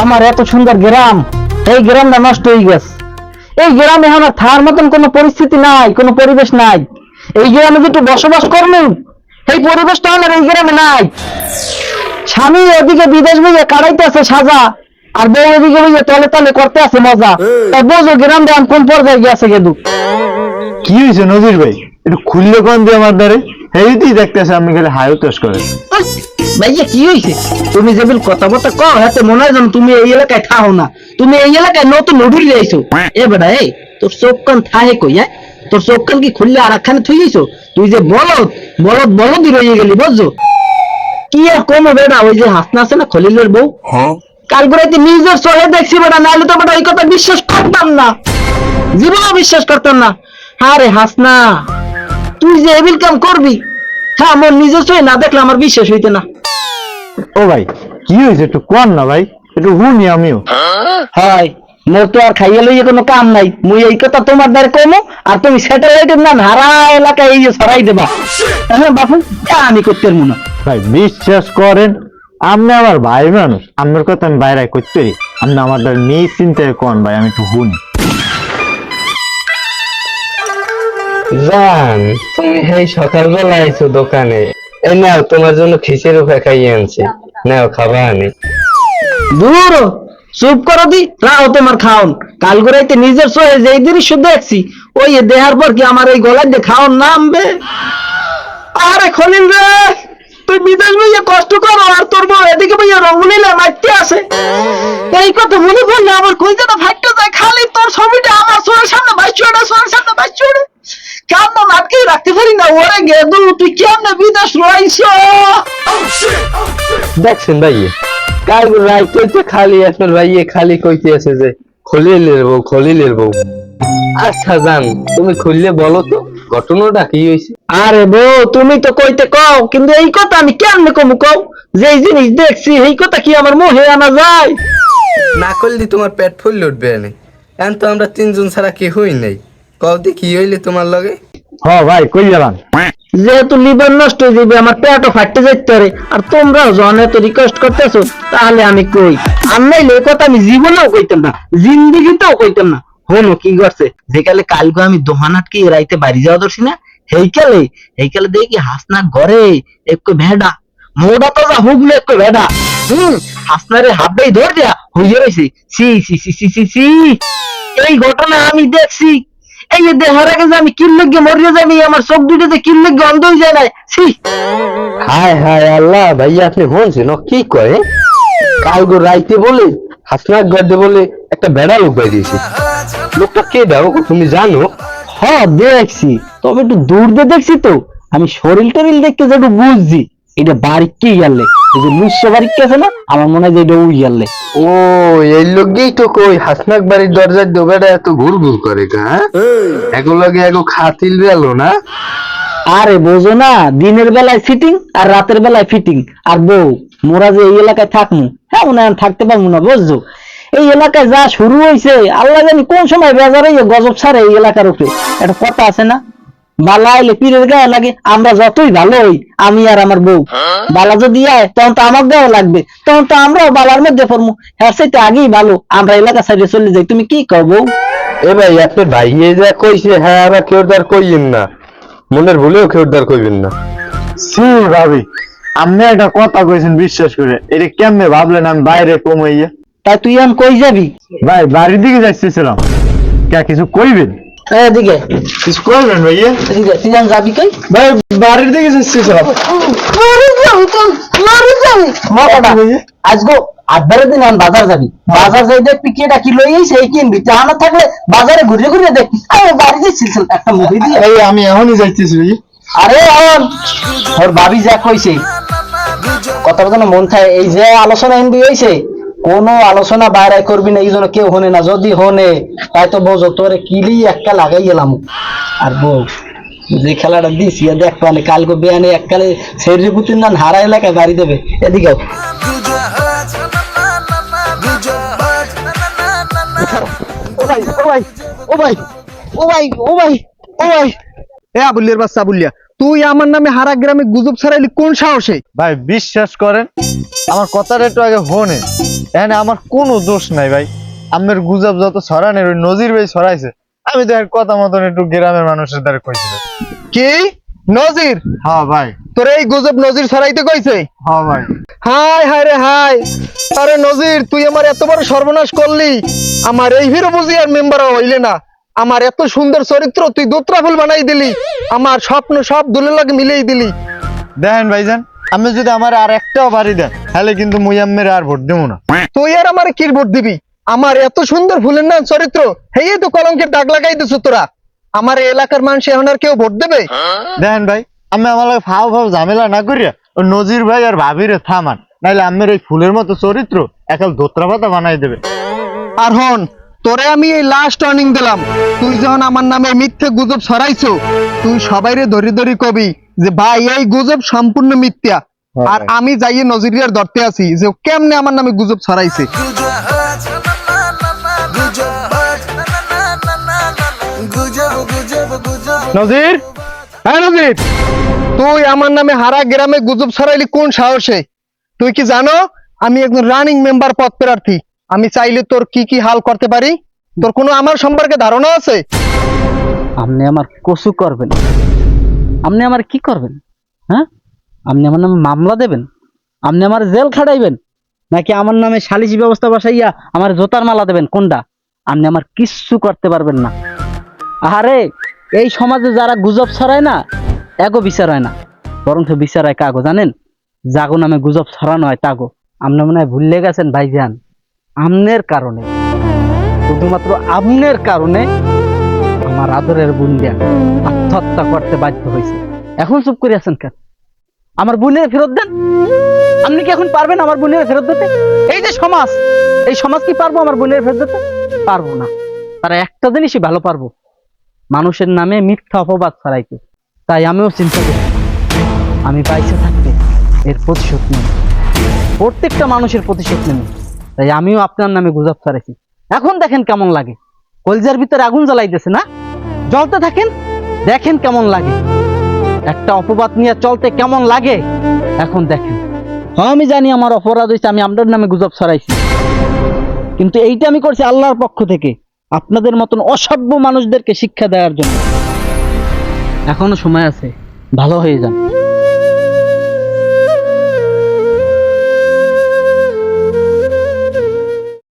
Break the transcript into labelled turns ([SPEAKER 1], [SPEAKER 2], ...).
[SPEAKER 1] আমার এত সুন্দর গ্রাম, এই গ্রামটা নষ্ট হয়ে গেছে। এই গ্রামে এখন আর থাকার মতন কোনো পরিস্থিতি নাই, কোনো পরিবেশ নাই। এই গ্রামে যেটু বসবাস করবো এই পরিবেশটা আমার এই গ্রামে নাই। স্বামী ওদিকে বিদেশ বইয়ে কাটাইতে আছে সাজা, আর বউ এদিকে বইয়ে তলে তলে করতে আছে মজা। তাই বোঝো গ্রামটা এখন কোন পর্যায়ে গেছে গেদু।
[SPEAKER 2] কি হয়েছে নজির ভাই, একটু খুললে কোন দিয়ে আমার দ্বারে হেইতেই দেখতেছে আমি খালি হাই উতাস করে।
[SPEAKER 1] ভাইয়া কি হয়েছে? তুমি যেবিল কথা বলতে কও হাতে মনে হয় যেন তুমি এই এলাকায় থাও না, তুমি এই এলাকায় নতুন উঠে যাইছো। এ বেটা এই তোর চোখ কান থাহে কই? তোর চোখ কান কি খুললে আর একখানে থুই যাইছো? তুই যে বলদ বলদ বলদই রয়ে গেলি বুঝছো? কি আর কমো বেটা, ওই যে হাসনা আছে না খলিলের বউ, কাল রাতে নিজের চোখে দেখছি বেটা, নাহলে তো বেটা এই কথা বিশ্বাস করতাম না, জীবনেও বিশ্বাস করতাম না। আরে হাসনা, তুই যে এবিল কাম করবি, হ্যাঁ আমার নিজের চোখে না দেখলে আমার বিশ্বাস হইতে না।
[SPEAKER 2] ও ভাই কি হয়েছে একটু কোন না ভাই, একটু শুনি আমিও।
[SPEAKER 1] হয় মোর তো আর খাইয়া লইয়া কোনো কাম নাই, মুই এই কথা তোমার দ্বারা কমো আর তুমি স্যাটেলাইটের না হারা এলাকায় এই যে ছড়াই দেবা। হ্যাঁ বাপু, আমি করতে পারবো না।
[SPEAKER 2] ভাই বিশ্বাস করেন, আপনি আমার ভাই মানুষ, আপনার কথা আমি বাইরে করতে পারি, আপনি আমার দ্বারা নিশ্চিন্তায় কোন ভাই, আমি একটু শুনি।
[SPEAKER 3] জান, তুমি এই সকালবেলা আইছো দোকানে, এই নাও তোমার জন্য খিচের উপরে খাইয়ে আনছি, নাও খাবা আনি।
[SPEAKER 1] দূর চুপ করো দি, রাও তোমার খাওন। কাল গোড়াইতে নিজের চোখে যেই দৃশ্য দেখছি, ওই দেহার পর কি আমার এই গলায় দিয়ে খাওন নামবে? আরে খলিল রে, তুই বিদেশ বইয়া কষ্ট করো আর তোর বউ এদিকে বইয়া রঙ্গলিলা মারতে আসে। এই কথা মনে পড়লে আমার কইতাটা ফাটতে যায়, খালি তোর ছবিটা আমার চোখের সামনে ভাইচুড়ে, চোখের সামনে ভাইচুড়ে। কেমন আটকে রাখতে পারি না ওরে গেদু, তুই কেমনে বিদেশ রয়েছো?
[SPEAKER 3] দেখছেন ভাইয়ে, কাল রাইতে খালি আপনার ভাইয়ে খালি কইতে আছে যে খলিলের বউ, খলিলের বউ। আচ্ছা জান, তুমি খুললে বলো তো ঘটনাটা কি হয়েছে?
[SPEAKER 1] আরে বউ, তুমি তো কইতে কও, কিন্তু এই কথা আমি কেমনে কমু কও? যে জিনিস দেখছি এই কথা কি আমার মুখে আনা যায়?
[SPEAKER 3] না করলে তোমার পেট ফুল উঠবে না। এখন তো আমরা তিনজন ছাড়া কেউই নেই, কদি কি হইলে তোমার লগে?
[SPEAKER 2] হ ভাই কই গেলাম।
[SPEAKER 1] যেহেতু লিভার নষ্ট হয়ে যাবে, আমার পেটও ফাটতে যাইতে পারে, আর তোমরাও যখন এত রিকোয়েস্ট করতেছো তাহলে আমি কই। আর নাইলে এই কথা আমি জীবনেও কইতাম না, জিন্দিগিতেও কইতাম না। হনো কি করছে, যেকালে কালকে আমি দোহান আটকে রাইতে বাড়ি যাওয়া দর্শি না, হেইকালে দেখি হাসনা ঘরে একটু ভেড়া মোড়া তো যা হুগলে একটু ভেড়া, হাসনারে হাবড়াই ধর দিয়া হইয়ে রয়েছে। সি সি সি সি সি সি, এই ঘটনা আমি দেখছি। এই যে দেহার আগে যে আমি কিল্লেগে মরিয়ে যাই, আমার চোখ দুটোতে কিল্লেগে অন্ধ হয়ে যায় না। ছি,
[SPEAKER 3] হায় হায় আল্লাহ, ভাইয়া আপনি বলছেন কি কয়? কালগো রাইতে বলে হাসনাক গাড়ে বলে একটা বেড়া লোক বাই দিয়েছে। লোকটা কে দাও তুমি জানো?
[SPEAKER 1] হ্যাঁ দেখছি, তবে একটু দূর দিয়ে দেখছি তো, আমি শরীর টরিল দেখতে যে একটু বুঝছি এটা বাড়ি কি গেলে, এই যে লুস্য বাড়ি আছে না, আমার মনে হয় যে এটা উই গেলে।
[SPEAKER 3] ও এই লোকই তো কই হাসনাক বাড়ির দরজার দোবেটা এত ঘুর ঘুর করে কা? এগুলোকে এগো খাতিল গেল না?
[SPEAKER 1] আরে বোঝো না, দিনের বেলায় ফিটিং আর রাতের বেলায় ফিটিং। আর বউ, মোরা যে এই এলাকায় থাকবো, হ্যাঁ মনে হয় থাকতে পারবো না বুঝছো? এই এলাকায় যা শুরু হয়েছে আল্লাহ জানি কোন সময় বেজারে গজব ছাড়ে এই এলাকার উপরে। একটা কথা আছে না, বালা আইলে পীরের গায়ে লাগে। আমরা যতই ভালো হই, আমি আর আমার বউ, বালা যদি আয় তখন তো আমার গায়ে লাগবে, তখন তো আমরাও বালার মধ্যে পড়বো। হ্যাঁ সেটা আগেই ভালো আমরা এলাকা সাইডে চলে যাই। তুমি কি কর বউ?
[SPEAKER 3] এ ভাই আপনার ভাই যা কইছে, হ্যাঁ আবার কেউ দার কইয়েন না, মনের ভুলেও কেউ দার কইবেন না।
[SPEAKER 2] সি ভাবি, আপনি একটা কথা কইছেন বিশ্বাস করে, এটা কেমনে ভাবলেন আমি বাইরে কমাইয়া?
[SPEAKER 1] তাই তুই এখন কই যাবি?
[SPEAKER 2] ভাই বাড়ির দিকে যাচ্ছিলাম, কে কিছু কইবেন?
[SPEAKER 1] এদিকে
[SPEAKER 2] কিছু করবেন ভাইয়া?
[SPEAKER 1] এদিকে তুই এখন যাবি কই?
[SPEAKER 2] ভাই বাড়ির দিকে যাচ্ছিলাম।
[SPEAKER 1] আজগো আটবারের দিন আমি বাজার যাবি, বাজার যাই দেখবি কি এটা কি লই সেই কিনবি, তা না থাকলে বাজারে ঘুরে ঘুরে দেখবি। আরে বাড়ি যাচ্ছিস একটা মুভি দিয়ে।
[SPEAKER 2] এই আমি এখনই যাইতেছি ভাই।
[SPEAKER 1] আরে এখন ওর ভাবি যা কইছে কথা বলতে মন থাকে, এই যে আলোচনা হিন্দি হয়েছে কোনো আলোচনা বাইরে করবি না, এই জন্য কেউ হনে না। যদি হনে তাই তো বোঝো তোরে কিলি একটা লাগাই গেলাম। আর বউ যে খেলাটা দিছি দেখ পালে কালকে বেয়ানে এককালে শরীর পুতির নান হারা এলাকায় গাড়ি দেবে। এদিকে ও ভাই ও ভাই ও ভাই ও ভাই ও ভাই ও ভাই,
[SPEAKER 4] এ আবুলিয়ার বাচ্চা আবুলিয়া, তুই আমার নামে হারা গ্রামে গুজব ছড়াইলি কোন সাহসে?
[SPEAKER 2] ভাই বিশ্বাস করেন, আমার কথাটা একটু আগে হনে, এখানে আমার কোনো দোষ নাই ভাই। আমের গুজব যত ছড়ানোর ওই নজির ভাই ছড়াইছে। আমি তো এর কথা মতন একটু গ্রামের মানুষের দ্বারা কইছিলাম।
[SPEAKER 4] কি নজির?
[SPEAKER 2] হ্যাঁ ভাই।
[SPEAKER 4] তোর এই গুজব নজির ছড়াইতে কইছে?
[SPEAKER 2] হ্যাঁ ভাই।
[SPEAKER 4] হাই হাই রে হাই, আরে নজির তুই আমার এত বড় সর্বনাশ করলি। আমার এই হিরো বুঝি আর মেম্বার হইলে না। আমার এত সুন্দর চরিত্র তুই দোত্রা ফুল বানাই দিলি, আমার স্বপ্ন সব দুলের লাগে মিলিয়ে দিলি।
[SPEAKER 2] দেখেন ভাইজান, আমি যদি আমার আর একটাও বাড়ি দেন তাহলে কিন্তু মুই আম্মের আর ভোট দেবো না।
[SPEAKER 4] তুই আর আমার কি ভোট দিবি? আমার এত সুন্দর ফুলের না চরিত্র, হেই তো কলঙ্কের দাগ লাগাই দিছ তোরা। আমার এই এলাকার মানুষ এখন আর কেউ ভোট দেবে?
[SPEAKER 2] দেখেন ভাই, আমি আমার লাগে ফাও ফাও ঝামেলা না করিয়া ওই নজির ভাই আর ভাবিরে থামান, নাইলে আম্মের এই ফুলের মতো চরিত্র একাল ধোত্রা পাতা বানাই দেবে।
[SPEAKER 4] আর হন, তোরে আমি এই লাস্ট ওয়ার্নিং দিলাম, তুই যখন আমার নামে মিথ্যে গুজব ছড়াইছো, তুই সবাইরে ধরি ধরি কবি যে ভাই এই গুজব সম্পূর্ণ মিথ্যা। আর আমি যাইয়ে নজিরিয়ার ধরতে আছি যে ও কেমনে আমার নামে গুজব ছড়াইছে। নজির, হ্যাঁ নজির, তুই আমার নামে হারা গ্রামে গুজব ছড়াইলি কোন সাহসে? তুই কি জানো আমি একজন রানিং মেম্বার পদ প্রার্থী? আমি চাইলে তোর কি কি হাল করতে পারি, তোর কোনো আমার সম্পর্কে ধারণা আছে?
[SPEAKER 1] আপনি আমার কসু করবেন? আপনি আমার কি করবেন? হ্যাঁ, আপনি আমার নামে মামলা দেবেন? আপনি আমার জেল খাটাইবেন? নাকি আমার নামে সালিসি ব্যবস্থা বসাইয়া আমার জোতার মালা দেবেন? কোনটা? আপনি আমার কিচ্ছু করতে পারবেন না। আরে এই সমাজে যারা গুজব ছড়ায় না, এগো বিচার হয় না, বরং বিচার হয় কাগো জানেন? জাগো নামে গুজব ছড়ানো হয় তাগো। আপনি মনে হয় ভুলে গেছেন ভাইজান, আমনের কারণে, শুধুমাত্র আমনের কারণে আমার আদরের বোনটা আত্মহত্যা করতে বাধ্য হয়েছে। এখন চুপ করে আছেন কেন? আমার বোনের ফেরত দেন। আপনি কি এখন পারবেন আমার বোনের ফেরত দিতে? এই যে সমাজ, এই সমাজ কি পারবো আমার বোনের ফেরত দিতে? পারবো না। তারা একটা জিনিসই ভালো পারবো, মানুষের নামে মিথ্যা অপবাদ ছড়াইতে। তাই আমিও চিন্তা করি আমি বাইসে থাকতে এর প্রতিশোধ নেব, প্রত্যেকটা মানুষের প্রতিশোধ নেব। তাই আমিও আপনার নামে গুজব ছড়াইছি। এখন দেখেন কেমন লাগে, কলজার ভিতরে আগুন জ্বালাইতেছে না? জ্বলতে থাকেন, দেখেন কেমন লাগে। একটা অপবাদ নিয়ে চলতে কেমন লাগে এখন দেখেন। হ্যাঁ আমি জানি আমার অপরাধ হয়েছে, আমি আপনার নামে গুজব ছড়াইছি, কিন্তু এইটা আমি করছি আল্লাহর পক্ষ থেকে, আপনাদের মতন অসভ্য মানুষদেরকে শিক্ষা দেওয়ার জন্য। এখনো সময় আছে, ভালো হয়ে যান।